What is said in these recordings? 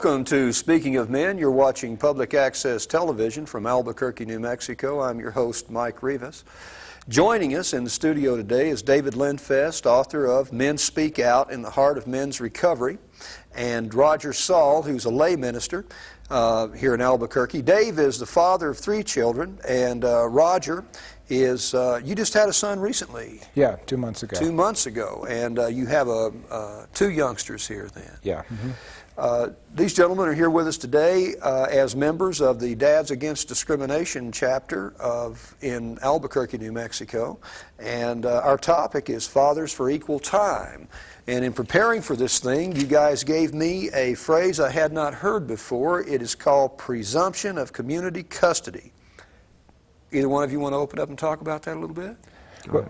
Welcome to Speaking of Men. You're watching public access television from Albuquerque, New Mexico. I'm your host, Mike Rivas. Joining us in the studio today is David Lenfest, author of Men Speak Out in the Heart of Men's Recovery, and Roger Saul, who's a lay minister here in Albuquerque. Dave is the father of 3 children, and Roger is, you just had a son recently. Yeah, 2 months ago. 2 months ago, and you have 2 youngsters here then. Yeah. These gentlemen are here with us today as members of the Dads Against Discrimination chapter in Albuquerque, New Mexico, and our topic is Fathers for Equal Time. And in preparing for this thing, you guys gave me a phrase I had not heard before. It is called Presumption of Community Custody. Either one of you want to open up and talk about that a little bit?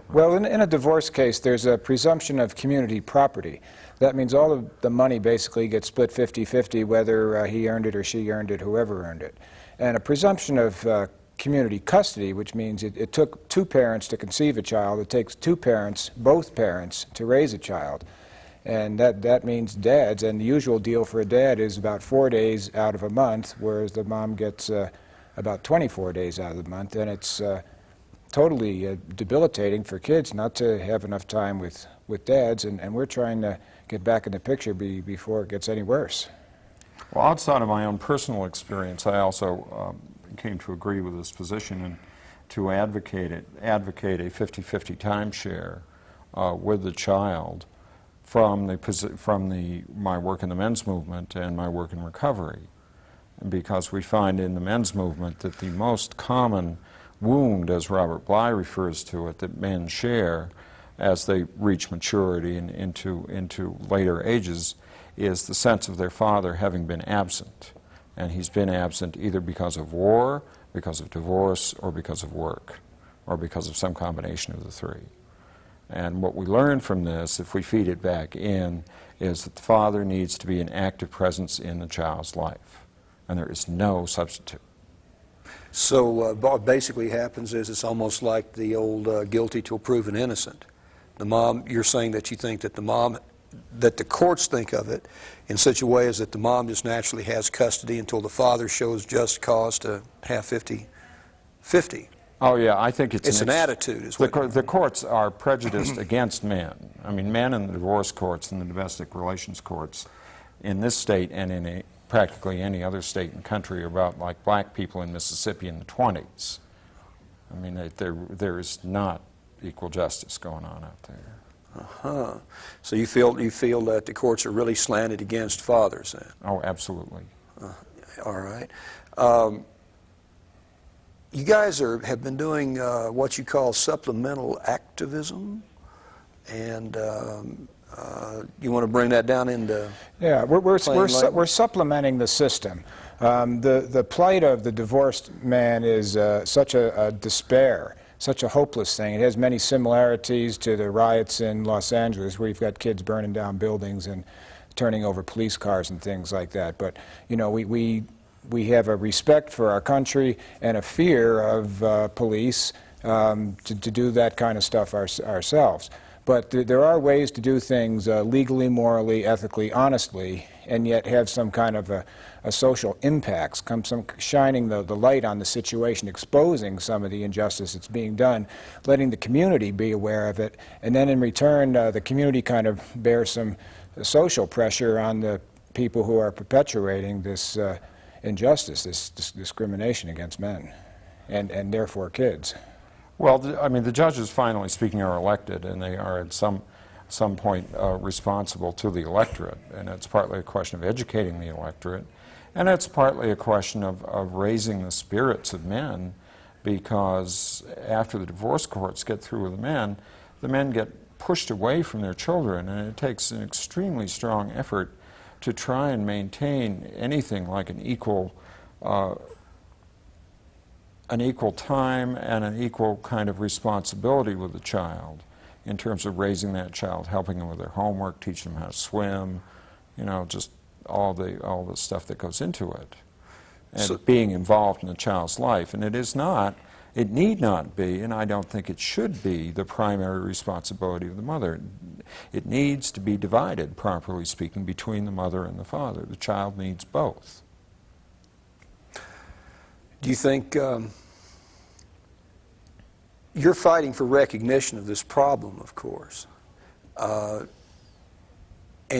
Well, in a divorce case, there's a presumption of community property. That means all of the money basically gets split 50-50, whether he earned it or she earned it, whoever earned it. And a presumption of community custody, which means it took 2 parents to conceive a child. It takes 2 parents, both parents, to raise a child. And that means dads, and the usual deal for a dad is about 4 days out of a month, whereas the mom gets about 24 days out of the month, and it's totally debilitating for kids not to have enough time with dads, and we're trying to get back in the picture before it gets any worse. Well, outside of my own personal experience, I also came to agree with this position and to advocate a 50-50 timeshare with the child from my work in the men's movement and my work in recovery. Because we find in the men's movement that the most common wound, as Robert Bly refers to it, that men share as they reach maturity and into later ages is the sense of their father having been absent. And he's been absent either because of war, because of divorce, or because of work, or because of some combination of the 3. And what we learn from this, if we feed it back in, is that the father needs to be an active presence in the child's life. And there is no substitute. So what basically happens is it's almost like the old guilty till proven innocent. The mom, you're saying that you think that that the courts think of it in such a way as that the mom just naturally has custody until the father shows just cause to have 50-50. Oh yeah, I think it's an attitude. Is what the courts are prejudiced against men. I mean, men in the divorce courts and the domestic relations courts in this state and in practically any other state and country are about like black people in Mississippi in the 20s. I mean, there is not equal justice going on out there. So you feel that the courts are really slanted against fathers then? Oh, absolutely. All right. You guys have been doing what you call supplemental activism, and you want to bring that down into we're supplementing the system. The plight of the divorced man is such a despair, such a hopeless thing. It has many similarities to the riots in Los Angeles, where you've got kids burning down buildings and turning over police cars and things like that. But you know, we have a respect for our country and a fear of police to do that kind of stuff ourselves. But there are ways to do things legally, morally, ethically, honestly, and yet have some kind of a social impacts, shining the light on the situation, exposing some of the injustice that's being done, letting the community be aware of it, and then in return the community kind of bears some social pressure on the people who are perpetuating this injustice, this discrimination against men, and therefore kids. Well, I mean, the judges, finally speaking, are elected, and they are at some point responsible to the electorate. And it's partly a question of educating the electorate, and it's partly a question of raising the spirits of men, because after the divorce courts get through with the men get pushed away from their children, and it takes an extremely strong effort to try and maintain anything like an equal time and an equal kind of responsibility with the child in terms of raising that child, helping them with their homework, teaching them how to swim, you know, just all the stuff that goes into it, and so being involved in the child's life. And it is not It need not be, and I don't think it should be, the primary responsibility of the mother. It needs to be divided, properly speaking, between the mother and the father. The child needs both. Do you think you're fighting for recognition of this problem, of course, and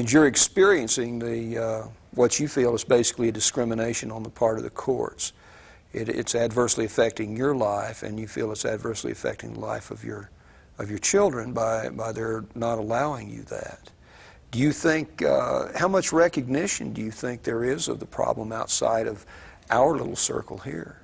you're experiencing the what you feel is basically a discrimination on the part of the courts. It's adversely affecting your life, and you feel it's adversely affecting the life of your children by their not allowing you that. Do you think, how much recognition do you think there is of the problem outside of our little circle here?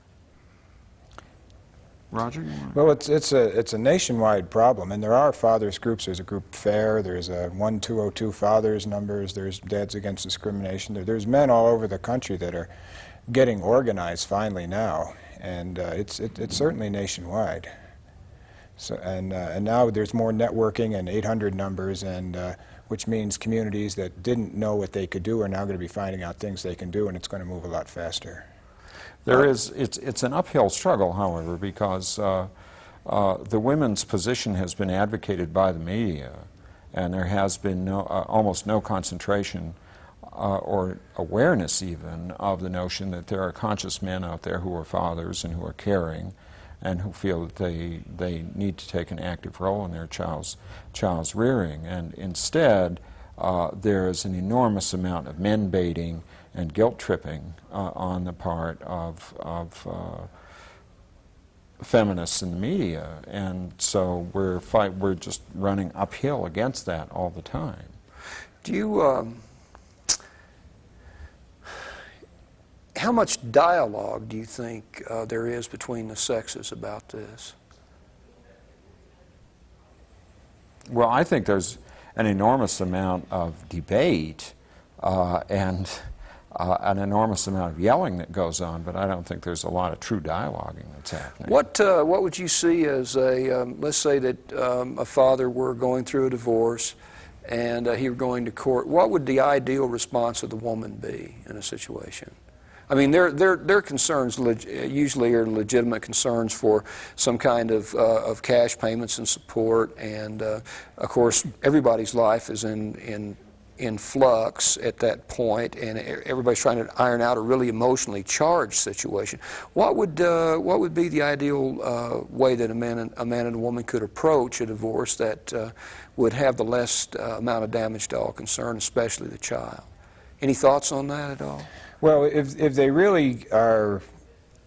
Roger? You want to... Well, it's a nationwide problem, and there are fathers groups. There's a group FAIR, there's a 1202 fathers numbers, there's Dads Against Discrimination. There's men all over the country that are getting organized finally now, and it's certainly nationwide. So and now there's more networking and 800 numbers, and which means communities that didn't know what they could do are now going to be finding out things they can do, and it's going to move a lot faster. It's an uphill struggle, however, because the women's position has been advocated by the media, and there has been almost no concentration or awareness even of the notion that there are conscious men out there who are fathers and who are caring and who feel that they need to take an active role in their child's rearing. And instead, there is an enormous amount of men baiting and guilt tripping on the part of feminists in the media, and so we're just running uphill against that all the time. Do you how much dialogue do you think there is between the sexes about this? Well, I think there's an enormous amount of debate and an enormous amount of yelling that goes on, but I don't think there's a lot of true dialoguing that's happening. What would you see as a, let's say that a father were going through a divorce and he were going to court, what would the ideal response of the woman be in a situation? I mean, their concerns usually are legitimate concerns for some kind of cash payments and support, and of course everybody's life is in flux at that point, and everybody's trying to iron out a really emotionally charged situation. What would be the ideal way that a man and a woman could approach a divorce that would have the least amount of damage to all concerned, especially the child? Any thoughts on that at all? Well, if they really are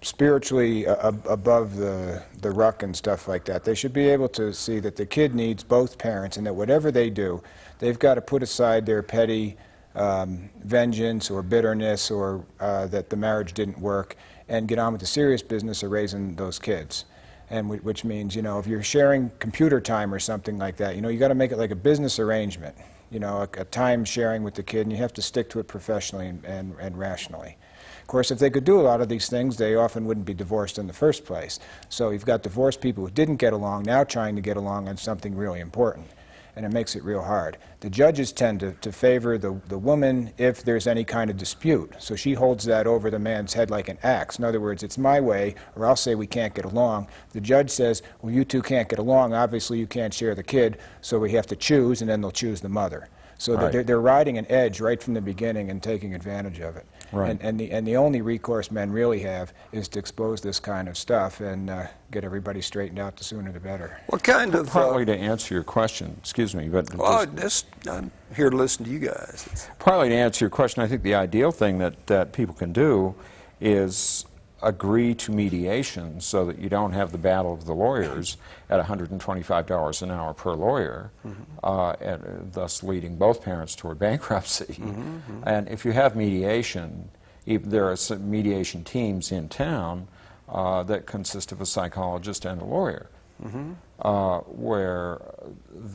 spiritually above the ruck and stuff like that, they should be able to see that the kid needs both parents, and that whatever they do, they've got to put aside their petty vengeance or bitterness or that the marriage didn't work and get on with the serious business of raising those kids. And which means, you know, if you're sharing computer time or something like that, you know, you got to make it like a business arrangement. You know, a time sharing with the kid, and you have to stick to it professionally and rationally. Of course, if they could do a lot of these things, they often wouldn't be divorced in the first place. So you've got divorced people who didn't get along now trying to get along on something really important, and it makes it real hard. The judges tend to favor the woman if there's any kind of dispute. So she holds that over the man's head like an axe. In other words, it's my way, or I'll say we can't get along. The judge says, well, you two can't get along. Obviously, you can't share the kid, so we have to choose, and then they'll choose the mother. So right. They're riding an edge right from the beginning and taking advantage of it. Right. And the only recourse men really have is to expose this kind of stuff and get everybody straightened out, the sooner the better. What kind of... Partly to answer your question, excuse me, but... Well, I'm here to listen to you guys. Partly to answer your question, I think the ideal thing that people can do is agree to mediation so that you don't have the battle of the lawyers at $125 an hour per lawyer, and thus leading both parents toward bankruptcy. And if you have mediation, there are some mediation teams in town that consist of a psychologist and a lawyer, where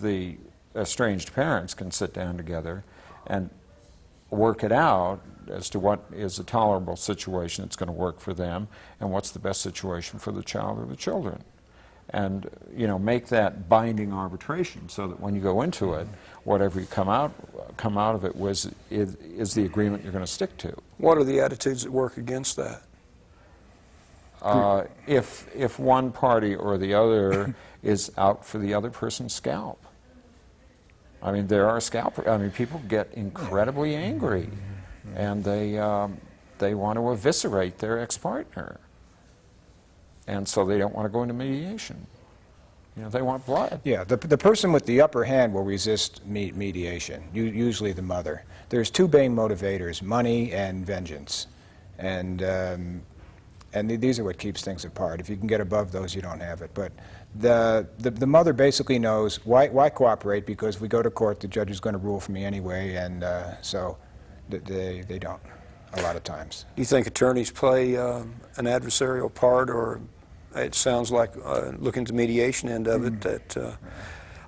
the estranged parents can sit down together and work it out as to what is a tolerable situation that's going to work for them and what's the best situation for the child or the children. And, you know, make that binding arbitration so that when you go into it, whatever you come out of it is the agreement you're going to stick to. What are the attitudes that work against that? if one party or the other is out for the other person's scalp. I mean, there are people get incredibly angry, and they want to eviscerate their ex-partner, and so they don't want to go into mediation. You know, they want blood. Yeah, the person with the upper hand will resist mediation, usually the mother. There's two main motivators, money and vengeance. And these are what keeps things apart. If you can get above those, you don't have it. But the mother basically knows, why cooperate? Because if we go to court, the judge is going to rule for me anyway, and so they don't, a lot of times. Do you think attorneys play an adversarial part, or it sounds like looking at the mediation end of it, that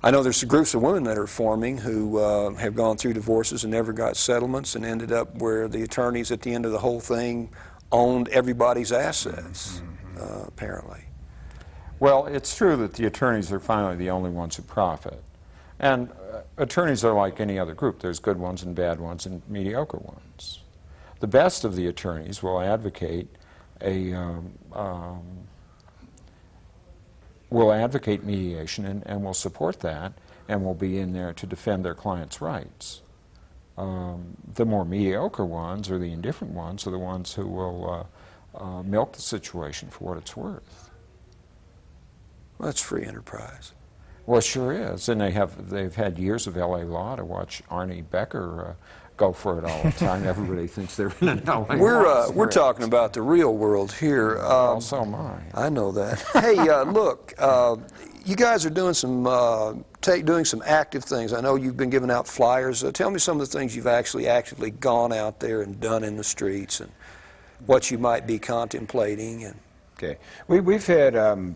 I know there's groups of women that are forming who have gone through divorces and never got settlements and ended up where the attorneys at the end of the whole thing owned everybody's assets, apparently. Well, it's true that the attorneys are finally the only ones who profit. And attorneys are like any other group. There's good ones and bad ones and mediocre ones. The best of the attorneys will advocate mediation and will support that and will be in there to defend their clients' rights. The more mediocre ones or the indifferent ones are the ones who will milk the situation for what it's worth. Well, that's free enterprise. Well, it sure is, and they've had years of L.A. law to watch Arnie Becker go for it all the time. Everybody thinks they're in an L.A. We're talking about the real world here. So am I. I know that. Hey, look, you guys are doing some active things. I know you've been giving out flyers. Tell me some of the things you've actually actively gone out there and done in the streets, and what you might be contemplating. And okay, we've had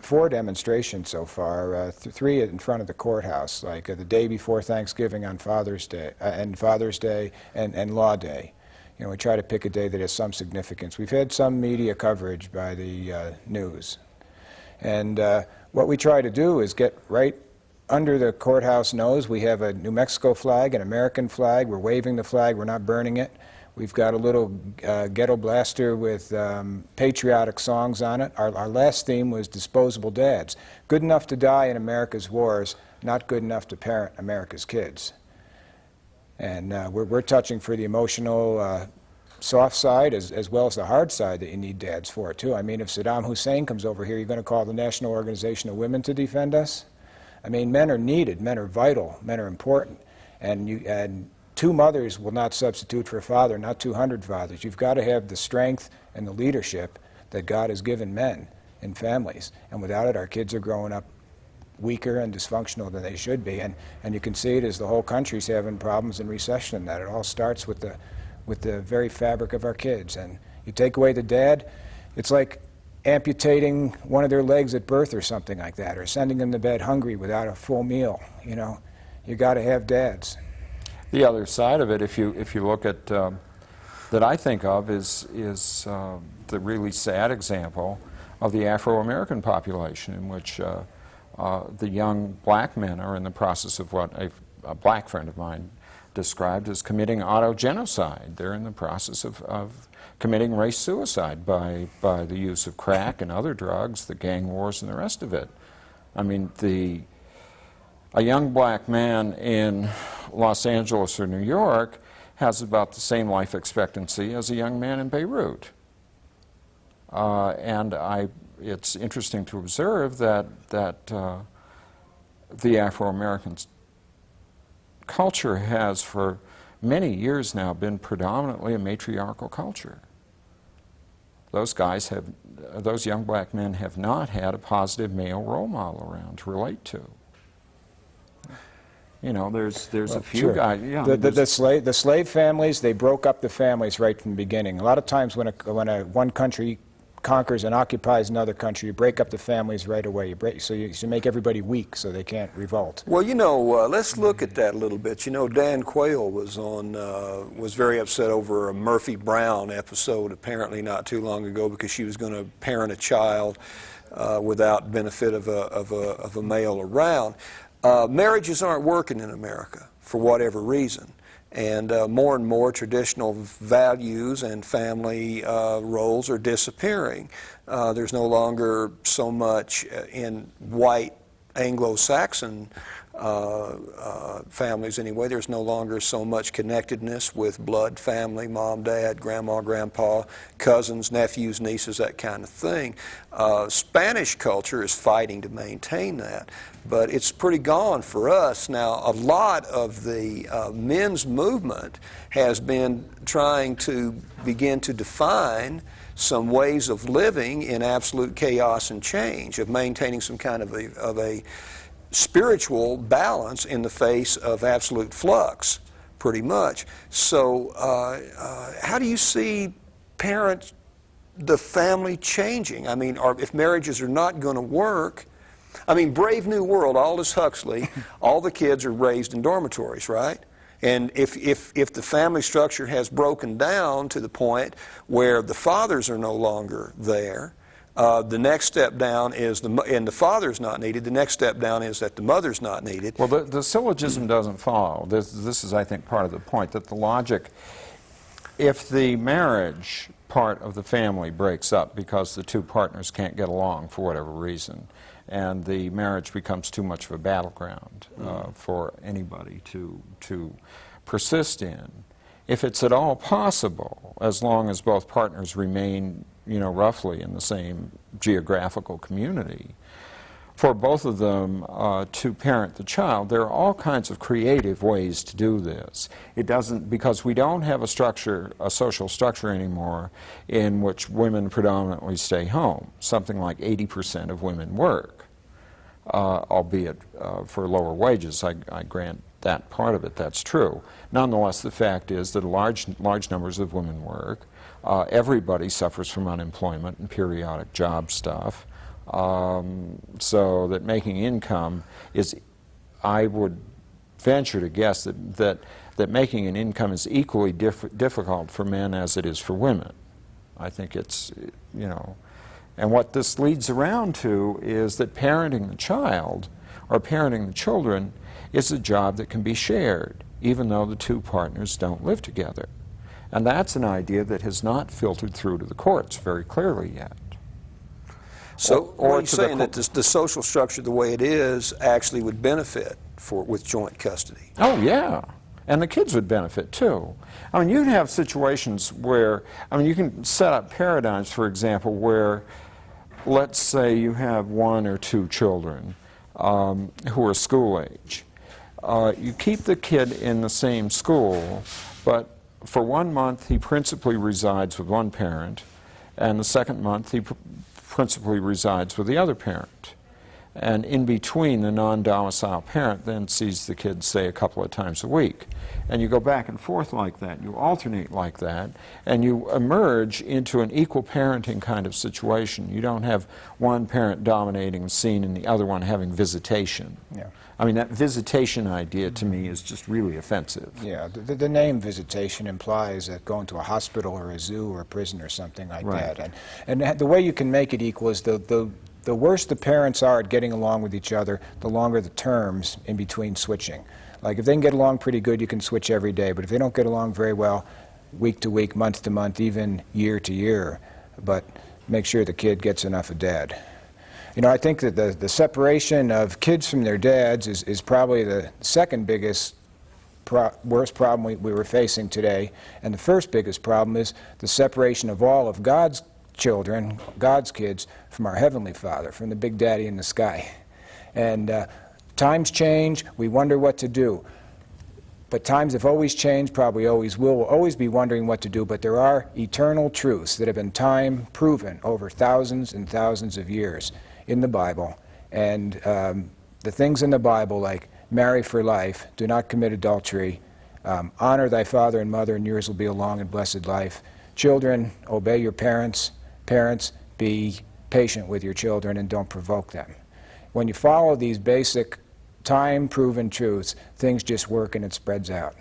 4 demonstrations so far, 3 in front of the courthouse, like the day before Thanksgiving on Father's Day, and Father's Day and Law Day. You know, we try to pick a day that has some significance. We've had some media coverage by the news. And what we try to do is get right under the courthouse nose. We have a New Mexico flag, an American flag. We're waving the flag. We're not burning it. We've got a little ghetto blaster with patriotic songs on it. Our last theme was Disposable Dads. Good enough to die in America's wars, not good enough to parent America's kids. And we're touching for the emotional soft side as well as the hard side that you need dads for, too. I mean, if Saddam Hussein comes over here, you're going to call the National Organization of Women to defend us? I mean, men are needed, men are vital, men are important. And 2 mothers will not substitute for a father, not 200 fathers. You've got to have the strength and the leadership that God has given men in families. And without it, our kids are growing up weaker and dysfunctional than they should be. And you can see it as the whole country's having problems in recession, that it all starts with the very fabric of our kids. And you take away the dad, it's like amputating one of their legs at birth or something like that, or sending them to bed hungry without a full meal. You know, you got to have dads. The other side of it, if you look at that I think of is the really sad example of the Afro-American population, in which the young black men are in the process of what a black friend of mine described as committing autogenocide. They're in the process of committing race suicide by the use of crack and other drugs, the gang wars and the rest of it. I mean, a young black man in Los Angeles or New York has about the same life expectancy as a young man in Beirut. It's interesting to observe that the Afro-American culture has for many years now been predominantly a matriarchal culture. Those young black men have not had a positive male role model around to relate to. You know, there's a few guys. Yeah, the slave families, they broke up the families right from the beginning. A lot of times when one country conquers and occupies another country, you break up the families right away. So you make everybody weak so they can't revolt. Well, you know, let's look at that a little bit. You know, Dan Quayle was very upset over a Murphy Brown episode apparently not too long ago because she was going to parent a child without benefit of a male around. Marriages aren't working in America for whatever reason. and more traditional values and family roles are disappearing. There's no longer so much in white Anglo-Saxon families anyway. There's no longer so much connectedness with blood family, mom, dad, grandma, grandpa, cousins, nephews, nieces, that kind of thing. Spanish culture is fighting to maintain that, but it's pretty gone for us. Now, a lot of the men's movement has been trying to begin to define some ways of living in absolute chaos and change, of maintaining some kind of a spiritual balance in the face of absolute flux, pretty much. So how do you see the family changing? I mean, if marriages are not going to work, I mean, Brave New World, Aldous Huxley, all the kids are raised in dormitories, right? And if the family structure has broken down to the point where the fathers are no longer there, the next step down is, and the father's not needed, the next step down is that the mother's not needed. Well, the syllogism doesn't follow. This is, I think, part of the point, that the logic, if the marriage part of the family breaks up because the two partners can't get along for whatever reason, and the marriage becomes too much of a battleground for anybody to persist in, if it's at all possible, as long as both partners remain, you know, roughly in the same geographical community, for both of them to parent the child, there are all kinds of creative ways to do this. It doesn't, because we don't have a structure, a social structure anymore in which women predominantly stay home. Something like 80% of women work, albeit for lower wages. I grant that part of it, that's true. Nonetheless, the fact is that large numbers of women work. Everybody suffers from unemployment and periodic job stuff. So that making income is, I would venture to guess that making an income is equally difficult for men as it is for women. I think it's, you know, and what this leads around to is that parenting the child or parenting the children is a job that can be shared, even though the two partners don't live together. And that's an idea that has not filtered through to the courts very clearly yet. So are you saying that the social structure the way it is actually would benefit with joint custody? Oh, yeah. And the kids would benefit too. I mean, you'd have situations where, I mean, you can set up paradigms, for example, where, let's say you have one or two children who are school age. You keep the kid in the same school, but for 1 month he principally resides with one parent, and the second month he principally resides with the other parent. And in between, the non-domicile parent then sees the kids, say, a couple of times a week. And you go back and forth like that, you alternate like that, and you emerge into an equal parenting kind of situation. You don't have one parent dominating the scene and the other one having visitation. Yeah. I mean, that visitation idea to me is just really offensive. Yeah, the name visitation implies that going to a hospital or a zoo or a prison or something like that. And the way you can make it equal is the worse the parents are at getting along with each other, the longer the terms in between switching. Like if they can get along pretty good, you can switch every day. But if they don't get along very well, week to week, month to month, even year to year, but make sure the kid gets enough of dad. You know, I think that the separation of kids from their dads is probably the second biggest worst problem we were facing today. And the first biggest problem is the separation of all of God's children, God's kids, from our Heavenly Father, from the Big Daddy in the sky. And times change, we wonder what to do. But times have always changed, probably always will. We'll always be wondering what to do, but there are eternal truths that have been time proven over thousands and thousands of years in the Bible. And the things in the Bible, like marry for life, do not commit adultery, honor thy father and mother, and yours will be a long and blessed life. Children, obey your parents. Parents, be patient with your children and don't provoke them. When you follow these basic time-proven truths, things just work and it spreads out.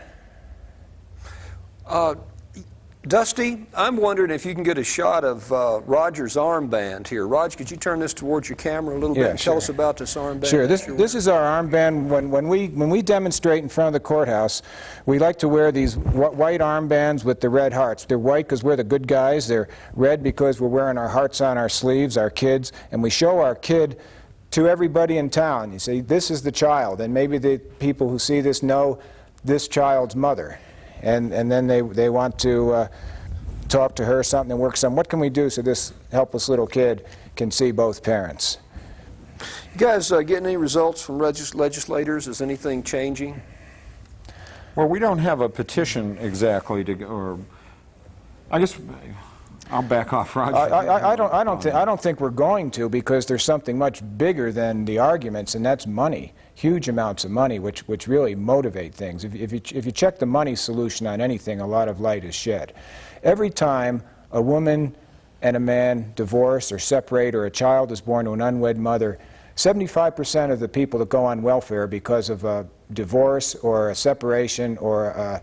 Dusty, I'm wondering if you can get a shot of Roger's armband here. Roger, could you turn this towards your camera a little bit and tell us about this armband? Sure. This is our armband. When we demonstrate in front of the courthouse, we like to wear these white armbands with the red hearts. They're white because we're the good guys. They're red because we're wearing our hearts on our sleeves, our kids, and we show our kid to everybody in town. You say, this is the child, and maybe the people who see this know this child's mother. And then they want to talk to her something and work something. What can we do so this helpless little kid can see both parents? You guys getting any results from legislators? Is anything changing? Well, we don't have a petition exactly to, or I guess I'll back off, Roger. I don't think we're going to, because there's something much bigger than the arguments, and that's money. Huge amounts of money, which really motivate things. If you check the money solution on anything, a lot of light is shed. Every time a woman and a man divorce or separate, or a child is born to an unwed mother, 75% of the people that go on welfare because of a divorce or a separation or a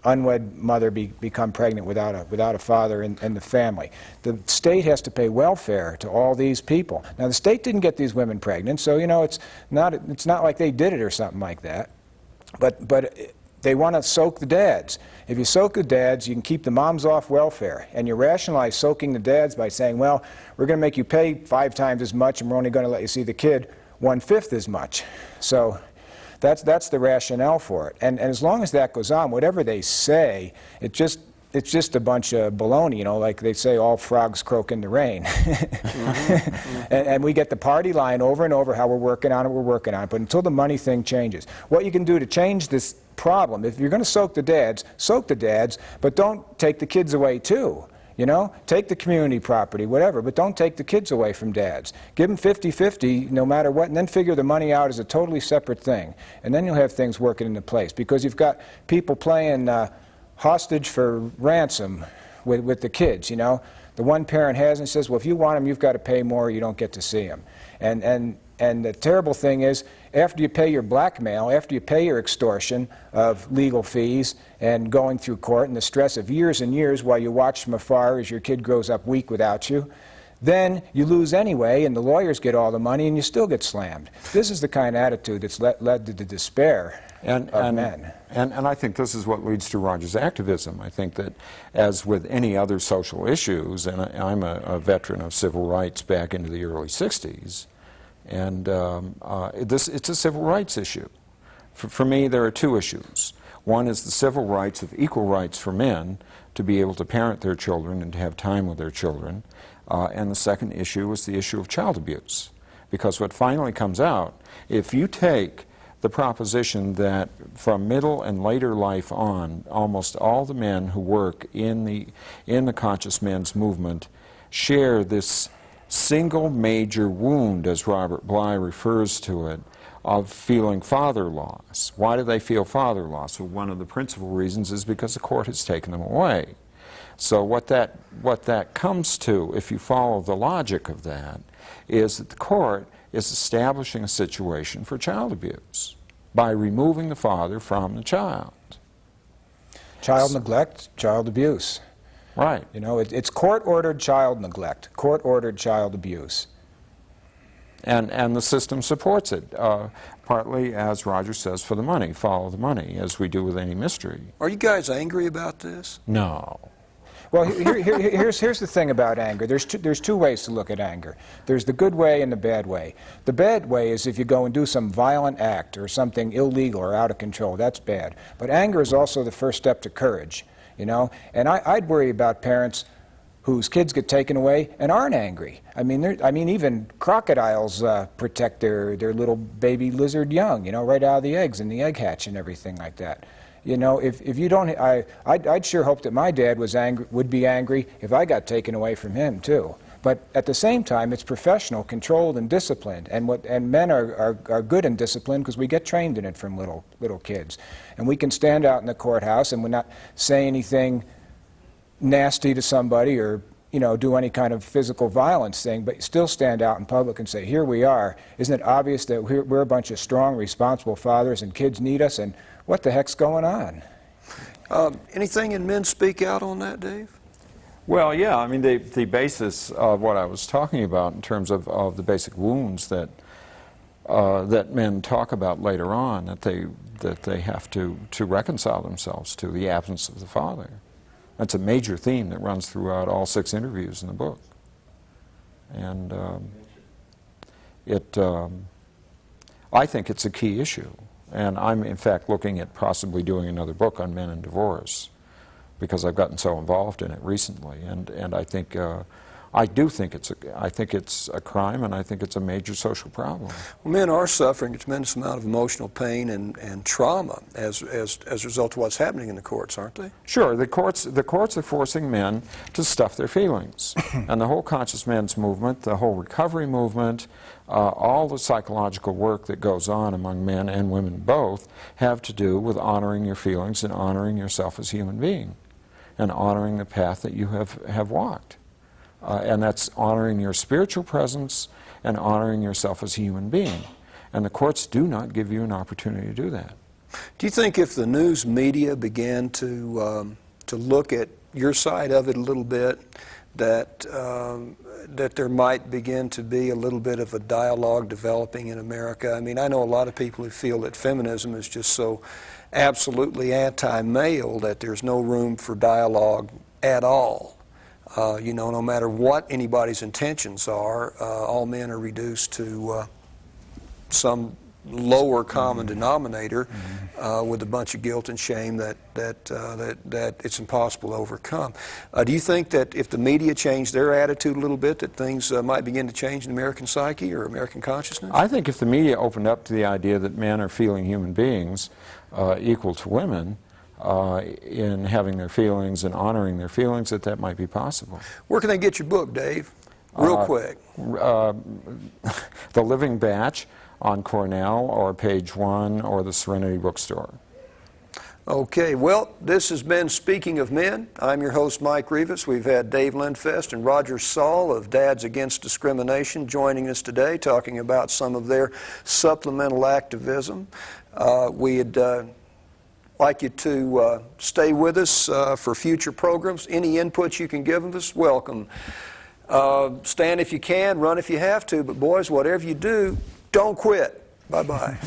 unwed mother become pregnant without a father in the family. The state has to pay welfare to all these people. Now, the state didn't get these women pregnant, so you know it's not like they did it or something like that. But they want to soak the dads. If you soak the dads, you can keep the moms off welfare, and you rationalize soaking the dads by saying, well, we're going to make you pay 5 times as much, and we're only going to let you see the kid 1/5 as much. So that's the rationale for it. And as long as that goes on, whatever they say, it's just a bunch of baloney, you know, like they say all frogs croak in the rain. And we get the party line over and over how we're working on it, but until the money thing changes. What you can do to change this problem, if you're going to soak the dads, but don't take the kids away too. You know, take the community property, whatever, but don't take the kids away from dads. Give them 50-50 no matter what, and then figure the money out as a totally separate thing. And then you'll have things working into place, because you've got people playing hostage for ransom with the kids, you know. The one parent has and says, well, if you want them, you've got to pay more, or you don't get to see them. And the terrible thing is, after you pay your blackmail, after you pay your extortion of legal fees and going through court and the stress of years and years while you watch from afar as your kid grows up weak without you, then you lose anyway, and the lawyers get all the money, and you still get slammed. This is the kind of attitude that's led to the despair of men. And I think this is what leads to Roger's activism. I think that, as with any other social issues, and I'm a veteran of civil rights back into the early 60s, and it's a civil rights issue. For me, there are 2 issues. One is the civil rights of equal rights for men to be able to parent their children and to have time with their children. And the second issue is the issue of child abuse. Because what finally comes out, if you take the proposition that from middle and later life on, almost all the men who work in the conscious men's movement share this single major wound, as Robert Bly refers to it, of feeling father loss. Why do they feel father loss? Well, one of the principal reasons is because the court has taken them away. So what that comes to, if you follow the logic of that, is that the court is establishing a situation for child abuse by removing the father from the child. Child neglect, child abuse. Right. You know, it's court-ordered child neglect, court-ordered child abuse. And the system supports it, partly, as Roger says, for the money. Follow the money, as we do with any mystery. Are you guys angry about this? No. Well, here's the thing about anger. There's two ways to look at anger. There's the good way and the bad way. The bad way is if you go and do some violent act or something illegal or out of control. That's bad. But anger is also the first step to courage, you know. And I'd worry about parents whose kids get taken away and aren't angry. I mean, even crocodiles protect their little baby lizard young, you know, right out of the eggs and the egg hatch and everything like that. You know, if you don't, I'd sure hope that my dad would be angry if I got taken away from him too. But at the same time, it's professional, controlled, and disciplined. And men are good in discipline because we get trained in it from little kids. And we can stand out in the courthouse and we're not say anything nasty to somebody or, you know, do any kind of physical violence thing, but still stand out in public and say, here we are. Isn't it obvious that we're a bunch of strong, responsible fathers and kids need us, and what the heck's going on? Anything in Men Speak Out on that, Dave? Well, yeah, I mean, the basis of what I was talking about in terms of the basic wounds that that men talk about later on, that they have to reconcile themselves to, the absence of the father. That's a major theme that runs throughout all 6 interviews in the book. And I think it's a key issue. And I'm, in fact, looking at possibly doing another book on men and divorce, because I've gotten so involved in it recently. And I think, I do think it's a crime, and I think it's a major social problem. Well, men are suffering a tremendous amount of emotional pain and trauma as a result of what's happening in the courts, aren't they? Sure, the courts are forcing men to stuff their feelings. And the whole conscious men's movement, the whole recovery movement, all the psychological work that goes on among men and women both have to do with honoring your feelings and honoring yourself as a human being, and honoring the path that you have walked. And that's honoring your spiritual presence and honoring yourself as a human being. And the courts do not give you an opportunity to do that. Do you think if the news media began to look at your side of it a little bit, that there might begin to be a little bit of a dialogue developing in America? I mean, I know a lot of people who feel that feminism is just so absolutely anti-male that there's no room for dialogue at all. You know, no matter what anybody's intentions are, all men are reduced to some lower common denominator with a bunch of guilt and shame that it's impossible to overcome. Do you think that if the media changed their attitude a little bit, that things might begin to change in American psyche or American consciousness? I think if the media opened up to the idea that men are feeling human beings equal to women, in having their feelings and honoring their feelings, that might be possible. Where can they get your book, Dave? Real quick. The Living Batch on Cornell, or Page One, or the Serenity Bookstore. Okay, well, this has been Speaking of Men. I'm your host, Mike Rivas. We've had Dave Lenfest and Roger Saul of Dads Against Discrimination joining us today, talking about some of their supplemental activism. We'd like you to stay with us for future programs. Any input you can give us, welcome. Stand if you can, run if you have to, but boys, whatever you do, don't quit. Bye-bye.